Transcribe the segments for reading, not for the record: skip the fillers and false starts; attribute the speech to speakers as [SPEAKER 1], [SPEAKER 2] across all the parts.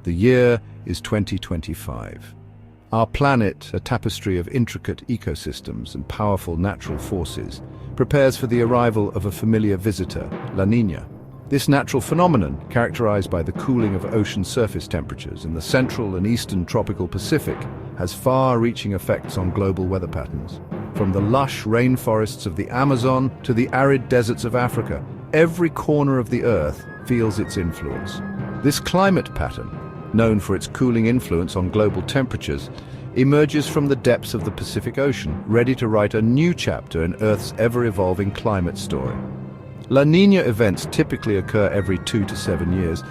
[SPEAKER 1] The year is 2025. Our planet, a tapestry of intricate ecosystems and powerful natural forces, prepares for the arrival of a familiar visitor, La Niña. This natural phenomenon, characterized by the cooling of ocean surface temperatures in the central and eastern tropical Pacific, has far-reaching effects on global weather patterns. From the lush rainforests of the Amazon to the arid deserts of Africa, every corner of the Earth feels its influence. This climate pattern, known for its cooling influence on global temperatures, emerges from the depths of the Pacific Ocean, ready to write a new chapter in Earth's ever-evolving climate story. La Niña events typically occur every 2 to 7 years,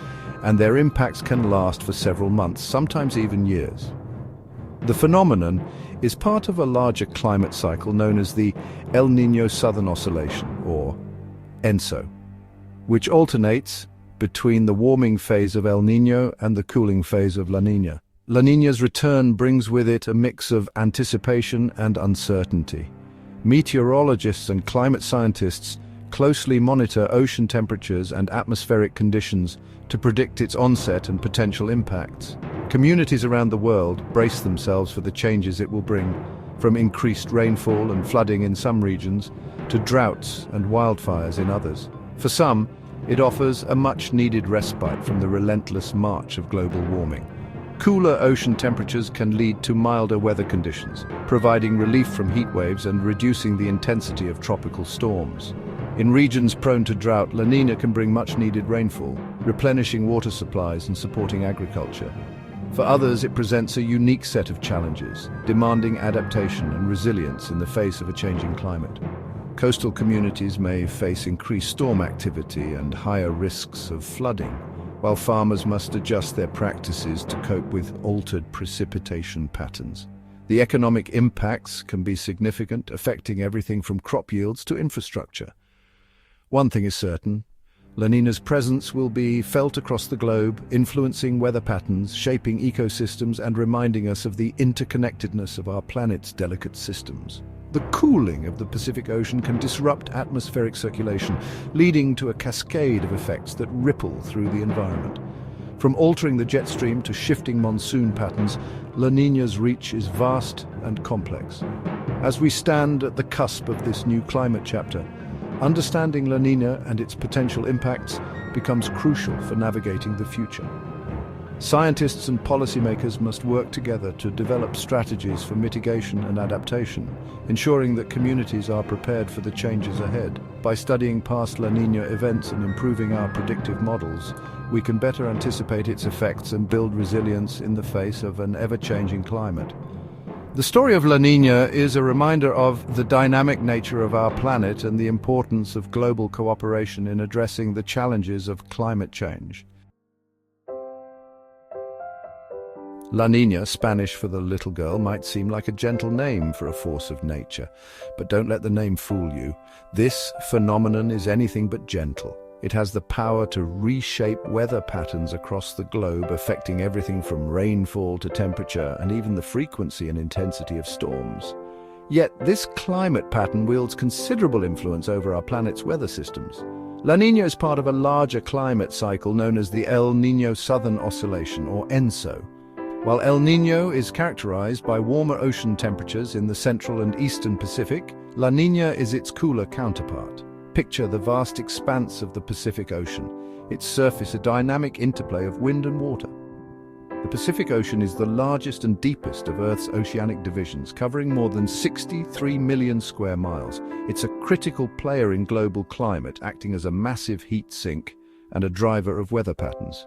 [SPEAKER 1] and their impacts can last for several months, sometimes even years. The phenomenon is part of a larger climate cycle known as the El Niño Southern Oscillation, or ENSO, which alternates between the warming phase of El Niño and the cooling phase of La Niña. La Niña's return brings with it a mix of anticipation and uncertainty. Meteorologists and climate scientists closely monitor ocean temperatures and atmospheric conditions to predict its onset and potential impacts. Communities around the world brace themselves for the changes it will bring, from increased rainfall and flooding in some regions to droughts and wildfires in others. For some, it offers a much-needed respite from the relentless march of global warming. Cooler ocean temperatures can lead to milder weather conditions, providing relief from heat waves and reducing the intensity of tropical storms. In regions prone to drought, La Niña can bring much-needed rainfall, replenishing water supplies and supporting agriculture. For others, it presents a unique set of challenges, demanding adaptation and resilience in the face of a changing climate. Coastal communities may face increased storm activity and higher risks of flooding, while farmers must adjust their practices to cope with altered precipitation patterns. The economic impacts can be significant, affecting everything from crop yields to infrastructure. One thing is certain: La Niña's presence will be felt across the globe, influencing weather patterns, shaping ecosystems, and reminding us of the interconnectedness of our planet's delicate systems. The cooling of the Pacific Ocean can disrupt atmospheric circulation, leading to a cascade of effects that ripple through the environment. From altering the jet stream to shifting monsoon patterns, La Niña's reach is vast and complex. As we stand at the cusp of this new climate chapter, understanding La Niña and its potential impacts becomes crucial for navigating the future. Scientists and policymakers must work together to develop strategies for mitigation and adaptation, ensuring that communities are prepared for the changes ahead. By studying past La Niña events and improving our predictive models, we can better anticipate its effects and build resilience in the face of an ever-changing climate. The story of La Niña is a reminder of the dynamic nature of our planet and the importance of global cooperation in addressing the challenges of climate change. La Niña, Spanish for the little girl, might seem like a gentle name for a force of nature, but don't let the name fool you. This phenomenon is anything but gentle. It has the power to reshape weather patterns across the globe, affecting everything from rainfall to temperature and even the frequency and intensity of storms. Yet this climate pattern wields considerable influence over our planet's weather systems. La Niña is part of a larger climate cycle known as the El Niño Southern Oscillation, or ENSO. While El Niño is characterized by warmer ocean temperatures in the central and eastern Pacific, La Niña is its cooler counterpart. Picture the vast expanse of the Pacific Ocean, its surface a dynamic interplay of wind and water. The Pacific Ocean is the largest and deepest of Earth's oceanic divisions, covering more than 63 million square miles. It's a critical player in global climate, acting as a massive heat sink and a driver of weather patterns.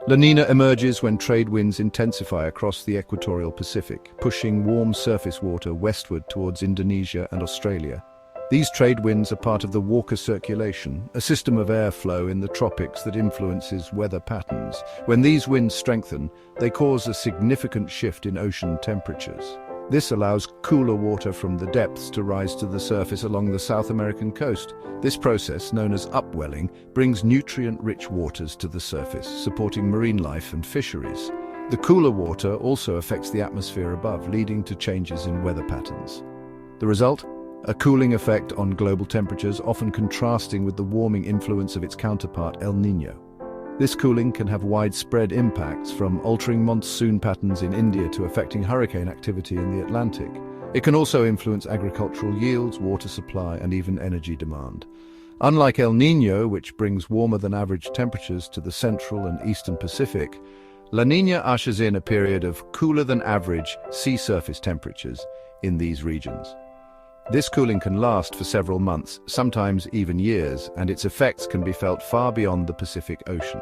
[SPEAKER 1] La Niña emerges when trade winds intensify across the equatorial Pacific, pushing warm surface water westward towards Indonesia and Australia. These trade winds are part of the Walker circulation, a system of airflow in the tropics that influences weather patterns. When these winds strengthen, they cause a significant shift in ocean temperatures. This allows cooler water from the depths to rise to the surface along the South American coast. This process, known as upwelling, brings nutrient-rich waters to the surface, supporting marine life and fisheries. The cooler water also affects the atmosphere above, leading to changes in weather patterns. The result? A cooling effect on global temperatures, often contrasting with the warming influence of its counterpart, El Niño. This cooling can have widespread impacts, from altering monsoon patterns in India to affecting hurricane activity in the Atlantic. It can also influence agricultural yields, water supply, and even energy demand. Unlike El Niño, which brings warmer than average temperatures to the central and eastern Pacific, La Niña ushers in a period of cooler than average sea surface temperatures in these regions. This cooling can last for several months, sometimes even years, and its effects can be felt far beyond the Pacific Ocean.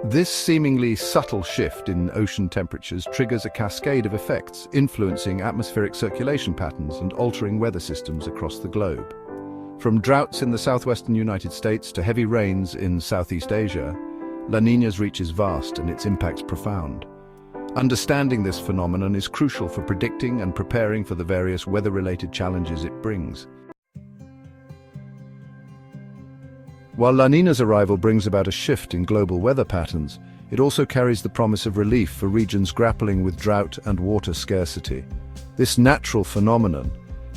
[SPEAKER 1] This seemingly subtle shift in ocean temperatures triggers a cascade of effects, influencing atmospheric circulation patterns and altering weather systems across the globe. From droughts in the southwestern United States to heavy rains in Southeast Asia, La Niña's reach is vast and its impacts profound. Understanding this phenomenon is crucial for predicting and preparing for the various weather-related challenges it brings. While La Niña's arrival brings about a shift in global weather patterns, it also carries the promise of relief for regions grappling with drought and water scarcity. This natural phenomenon,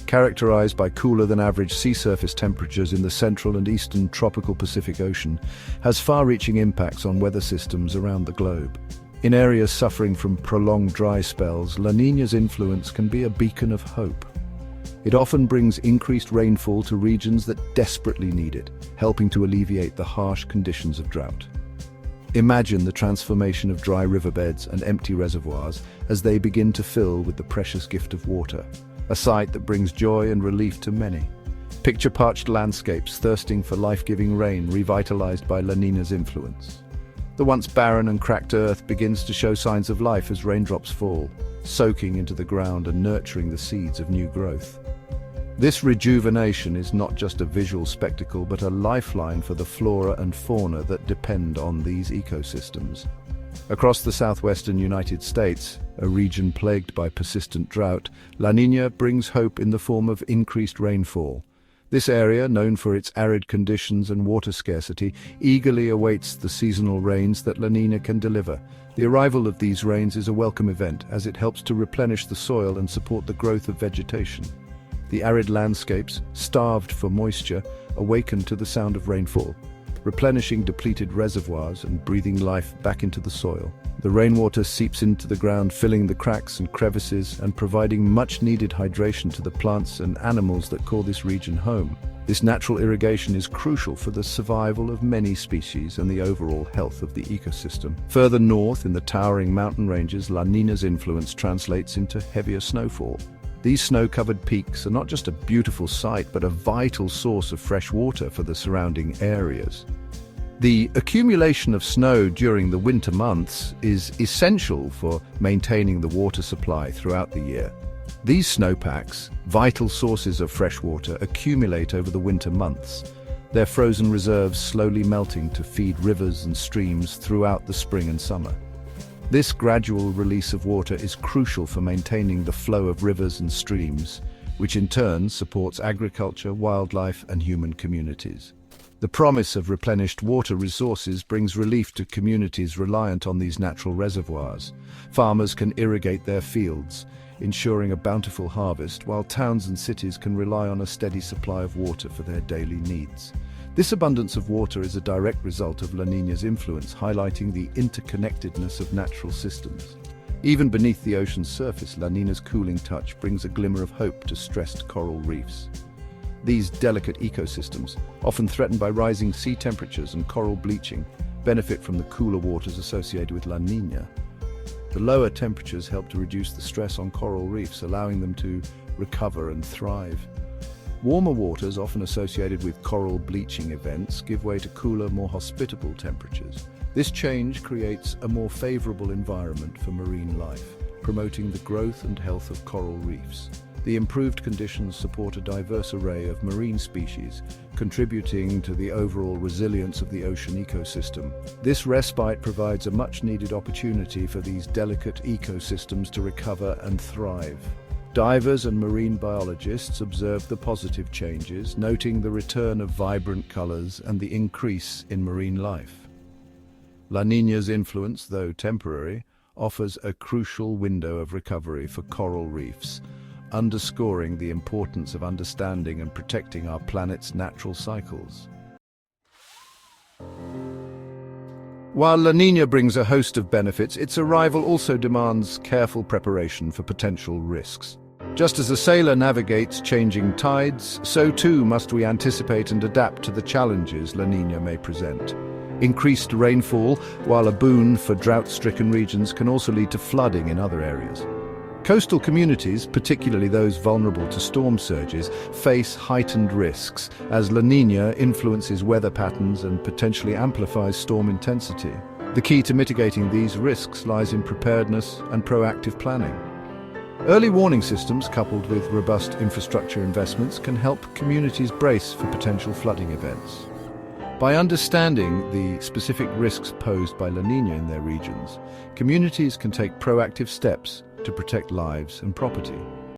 [SPEAKER 1] characterized by cooler than average sea surface temperatures in the central and eastern tropical Pacific Ocean, has far-reaching impacts on weather systems around the globe. In areas suffering from prolonged dry spells, La Niña's influence can be a beacon of hope. It often brings increased rainfall to regions that desperately need it, helping to alleviate the harsh conditions of drought. Imagine the transformation of dry riverbeds and empty reservoirs as they begin to fill with the precious gift of water, a sight that brings joy and relief to many. Picture parched landscapes thirsting for life-giving rain, revitalized by La Niña's influence. The once barren and cracked earth begins to show signs of life as raindrops fall, soaking into the ground and nurturing the seeds of new growth. This rejuvenation is not just a visual spectacle, but a lifeline for the flora and fauna that depend on these ecosystems. Across the southwestern United States, a region plagued by persistent drought, La Niña brings hope in the form of increased rainfall. This area, known for its arid conditions and water scarcity, eagerly awaits the seasonal rains that La Niña can deliver. The arrival of these rains is a welcome event, as it helps to replenish the soil and support the growth of vegetation. The arid landscapes, starved for moisture, awaken to the sound of rainfall, replenishing depleted reservoirs and breathing life back into the soil. The rainwater seeps into the ground, filling the cracks and crevices and providing much-needed hydration to the plants and animals that call this region home. This natural irrigation is crucial for the survival of many species and the overall health of the ecosystem. Further north, in the towering mountain ranges, La Niña's influence translates into heavier snowfall. These snow-covered peaks are not just a beautiful sight, but a vital source of fresh water for the surrounding areas. The accumulation of snow during the winter months is essential for maintaining the water supply throughout the year. These snowpacks, vital sources of fresh water, accumulate over the winter months, their frozen reserves slowly melting to feed rivers and streams throughout the spring and summer. This gradual release of water is crucial for maintaining the flow of rivers and streams, which in turn supports agriculture, wildlife, and human communities. The promise of replenished water resources brings relief to communities reliant on these natural reservoirs. Farmers can irrigate their fields, ensuring a bountiful harvest, while towns and cities can rely on a steady supply of water for their daily needs. This abundance of water is a direct result of La Niña's influence, highlighting the interconnectedness of natural systems. Even beneath the ocean's surface, La Niña's cooling touch brings a glimmer of hope to stressed coral reefs. These delicate ecosystems, often threatened by rising sea temperatures and coral bleaching, benefit from the cooler waters associated with La Niña. The lower temperatures help to reduce the stress on coral reefs, allowing them to recover and thrive. Warmer waters, often associated with coral bleaching events, give way to cooler, more hospitable temperatures. This change creates a more favorable environment for marine life, promoting the growth and health of coral reefs. The improved conditions support a diverse array of marine species, contributing to the overall resilience of the ocean ecosystem. This respite provides a much-needed opportunity for these delicate ecosystems to recover and thrive. Divers and marine biologists observe the positive changes, noting the return of vibrant colors and the increase in marine life. La Niña's influence, though temporary, offers a crucial window of recovery for coral reefs, underscoring the importance of understanding and protecting our planet's natural cycles. While La Niña brings a host of benefits, its arrival also demands careful preparation for potential risks. Just as a sailor navigates changing tides, so too must we anticipate and adapt to the challenges La Niña may present. Increased rainfall, while a boon for drought-stricken regions, can also lead to flooding in other areas. Coastal communities, particularly those vulnerable to storm surges, face heightened risks as La Niña influences weather patterns and potentially amplifies storm intensity. The key to mitigating these risks lies in preparedness and proactive planning. Early warning systems, coupled with robust infrastructure investments, can help communities brace for potential flooding events. By understanding the specific risks posed by La Niña in their regions, communities can take proactive steps to protect lives and property.